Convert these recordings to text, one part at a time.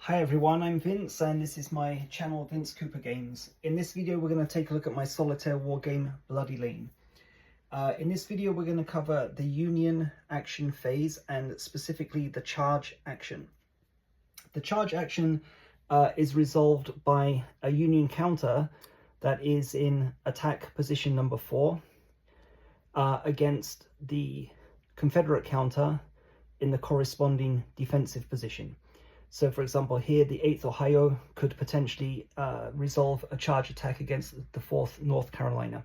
Hi everyone, I'm Vince and this is my channel Vince Cooper Games. In this video we're going to take a look at my solitaire war game Bloody Lane. In this video we're going to cover the Union action phase and specifically the charge action. The charge action is resolved by a Union counter that is in attack position number 4 against the Confederate counter in the corresponding defensive position. So for example, here the 8th Ohio could potentially resolve a charge attack against the 4th North Carolina.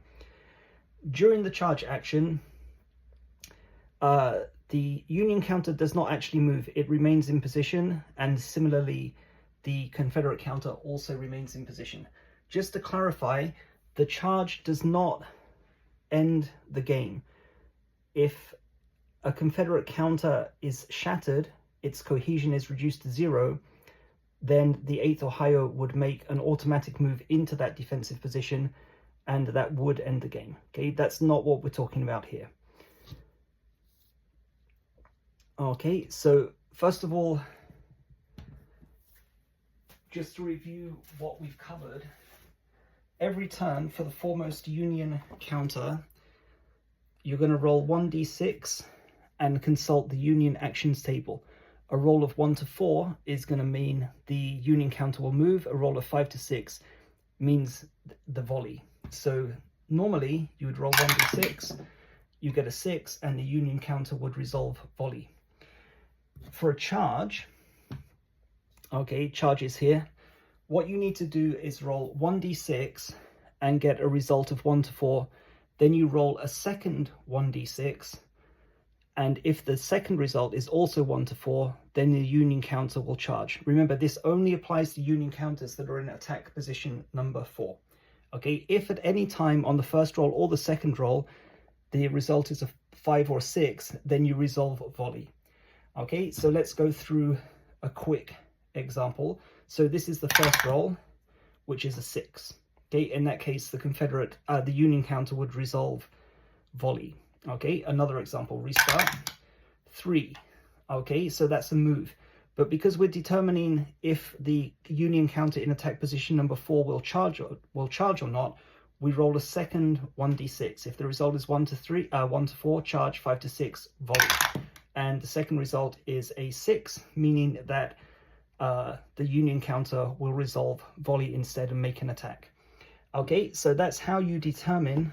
During the charge action, the Union counter does not actually move. It remains in position, and similarly, the Confederate counter also remains in position. Just to clarify, the charge does not end the game. If a Confederate counter is shattered, its cohesion is reduced to 0, then the 8th Ohio would make an automatic move into that defensive position, and that would end the game. Okay, that's not what we're talking about here. Okay, so first of all, just to review what we've covered, every turn for the foremost Union counter, you're going to roll 1d6 and consult the Union actions table. A roll of 1 to 4 is going to mean the Union counter will move. A roll of 5 to 6 means the volley. So normally you would roll 1d6, you get a 6, and the Union counter would resolve volley. For a charge, okay, charge is here. What you need to do is roll 1d6 and get a result of 1 to 4. Then you roll a second 1d6. And if the second result is also 1 to 4, then the Union counter will charge. Remember, this only applies to Union counters that are in attack position number 4. Okay, if at any time on the first roll or the second roll, the result is a 5 or 6, then you resolve volley. Okay, so let's go through a quick example. So this is the first roll, which is a 6. Okay, in that case, the Union counter would resolve volley. Okay, another example, restart, 3. Okay, so that's a move. But because we're determining if the Union counter in attack position number 4 will charge or not, we roll a second 1d6. If the result is 1 to 4, charge, 5 to 6, volley. And the second result is a 6, meaning that the Union counter will resolve volley instead and make an attack. Okay, so that's how you determine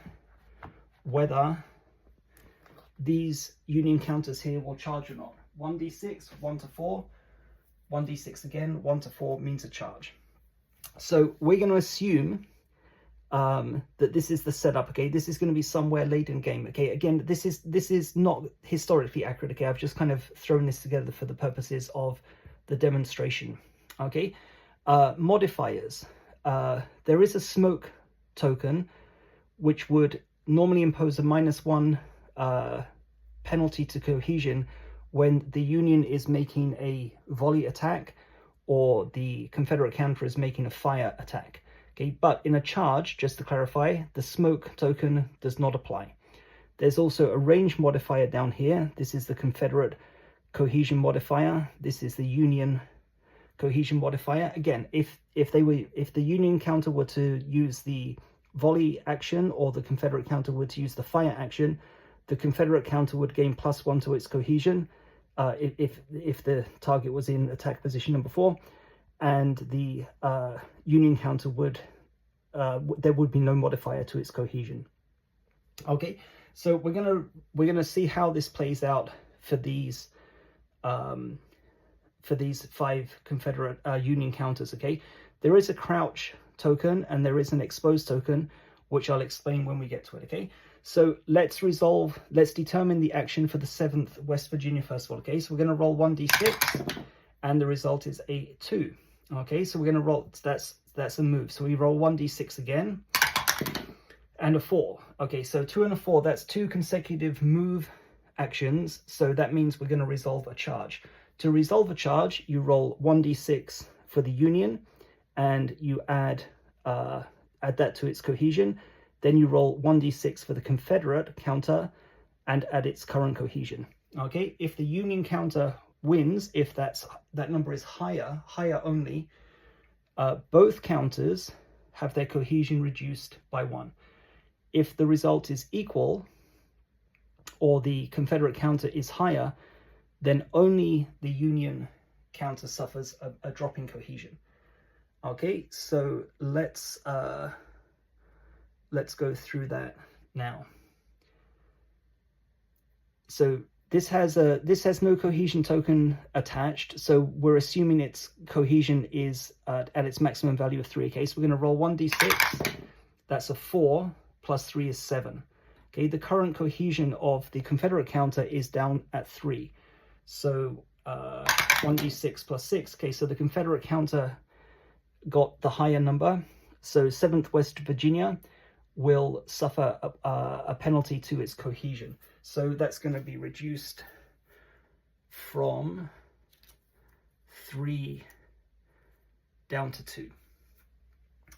whether these Union counters here will charge or not. 1d6, 1 to 4, 1d6 again, 1 to 4 means a charge. So we're going to assume that this is the setup. Okay, this is going to be somewhere late in game. Okay, again, this is not historically accurate. Okay, I've just kind of thrown this together for the purposes of the demonstration. Okay, modifiers. There is a smoke token which would normally impose a -1 penalty to cohesion when the Union is making a volley attack or the Confederate counter is making a fire attack. Okay, but in a charge, just to clarify, the smoke token does not apply. There's also a range modifier down here. This is the Confederate cohesion modifier. This is the Union cohesion modifier. Again, if the Union counter were to use the volley action or the Confederate counter were to use the fire action, the Confederate counter would gain +1 to its cohesion if the target was in attack position number 4, and the Union counter would there would be no modifier to its cohesion. Okay, so we're gonna see how this plays out for these 5 Confederate Union counters. Okay, there is a crouch token and there is an exposed token, which I'll explain when we get to it. Okay, so let's determine the action for the 7th West Virginia first of all. Okay, so we're going to roll 1d6 and the result is a 2. Okay, so we're going to roll, that's a move. So we roll 1d6 again and a 4. Okay, so 2 and a 4, that's 2 consecutive move actions. So that means we're going to resolve a charge. To resolve a charge, you roll 1d6 for the Union and you add that to its cohesion. Then you roll 1d6 for the Confederate counter and add its current cohesion. Okay, if the Union counter wins if that number is higher only. Both counters have their cohesion reduced by 1. If the result is equal, or the Confederate counter is higher, then only the Union counter suffers a drop in cohesion. Okay, so let's go through that now. So this has no cohesion token attached, so we're assuming its cohesion is at its maximum value of 3. Okay, so we're going to roll 1d6. That's a 4 plus 3 is 7. Okay, the current cohesion of the Confederate counter is down at 3. So 1d6 plus 6. Okay, so the Confederate counter got the higher number. So 7th West Virginia will suffer a penalty to its cohesion. So that's going to be reduced from 3 down to 2.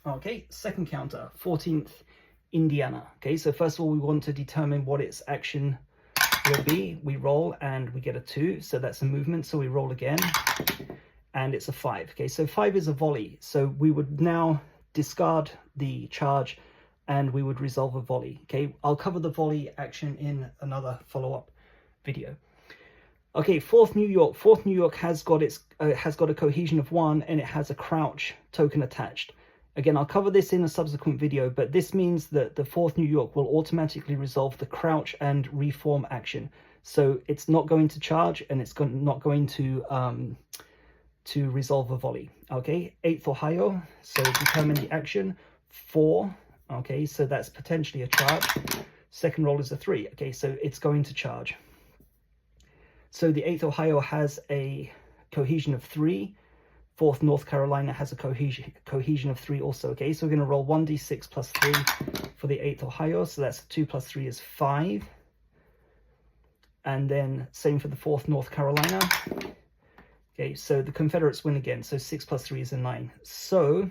Okay, second counter, 14th Indiana. Okay, so first of all, we want to determine what its action will be. We roll and we get a 2, so that's a movement. So we roll again and it's a 5. Okay, so 5 is a volley. So we would now discard the charge and we would resolve a volley. Okay, I'll cover the volley action in another follow-up video. Okay, 4th New York. 4th New York has got a cohesion of 1 and it has a crouch token attached. Again, I'll cover this in a subsequent video, but this means that the 4th New York will automatically resolve the crouch and reform action. So it's not going to charge and it's not going to resolve a volley. Okay, 8th Ohio, so determine the action, 4. Okay, so that's potentially a charge. Second roll is a 3. Okay, so it's going to charge. So the 8th Ohio has a cohesion of 3. 4th North Carolina has a cohesion of 3 also. Okay, so we're going to roll 1d6 plus 3 for the 8th Ohio. So that's 2 plus 3 is 5. And then same for the 4th North Carolina. Okay, so the Confederates win again. So 6 plus 3 is a 9. So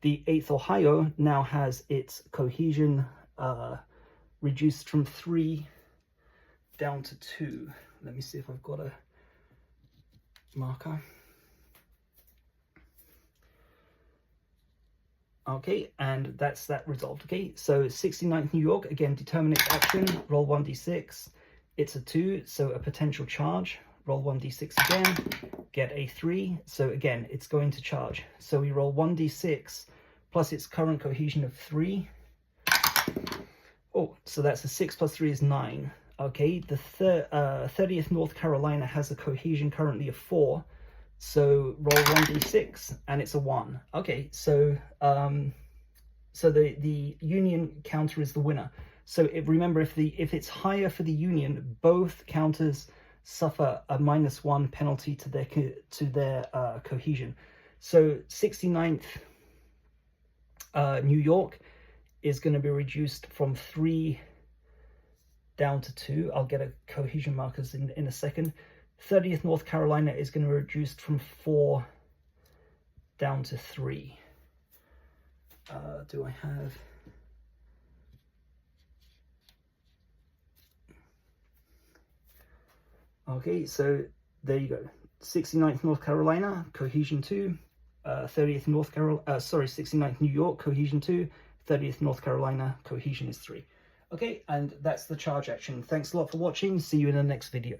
the 8th Ohio now has its cohesion reduced from 3 down to 2. Let me see if I've got a marker. Okay, and that's that resolved. Okay, so 69th New York, again, determine its action, roll 1d6. It's a 2, so a potential charge. Roll 1d6 again, get a 3. So again, it's going to charge. So we roll 1d6 plus its current cohesion of 3. Oh, so that's a 6 plus 3 is 9. Okay, the 30th North Carolina has a cohesion currently of 4. So roll 1d6 and it's a 1. Okay, so the Union counter is the winner. So remember, if it's higher for the Union, both counters suffer a -1 penalty to their cohesion. So 69th New York is going to be reduced from 3 down to 2. I'll get a cohesion markers in a second. 30th North Carolina is going to be reduced from 4 down to 3. Do I have... Okay, so there you go. 69th North Carolina, cohesion 2. 69th New York, cohesion 2. 30th North Carolina, cohesion is 3. Okay, and that's the charge action. Thanks a lot for watching. See you in the next video.